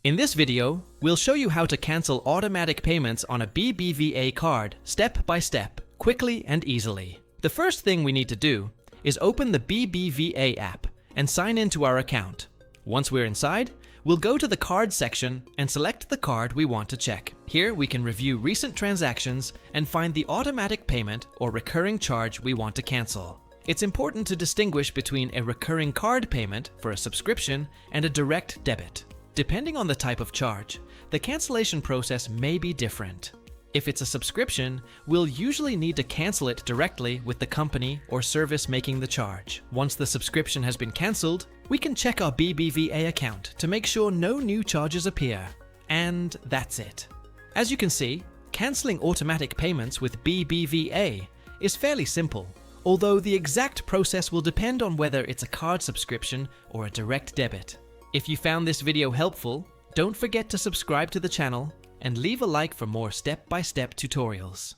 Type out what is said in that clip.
In this video, we'll show you how to cancel automatic payments on a BBVA card step by step, quickly and easily. The first thing we need to do is open the BBVA app and sign into our account. Once we're inside, we'll go to the card section and select the card we want to check. Here we can review recent transactions and find the automatic payment or recurring charge we want to cancel. It's important to distinguish between a recurring card payment for a subscription and a direct debit. Depending on the type of charge, the cancellation process may be different. If it's a subscription, we'll usually need to cancel it directly with the company or service making the charge. Once the subscription has been cancelled, we can check our BBVA account to make sure no new charges appear. And that's it. As you can see, cancelling automatic payments with BBVA is fairly simple, although the exact process will depend on whether it's a card subscription or a direct debit. If you found this video helpful, don't forget to subscribe to the channel and leave a like for more step-by-step tutorials.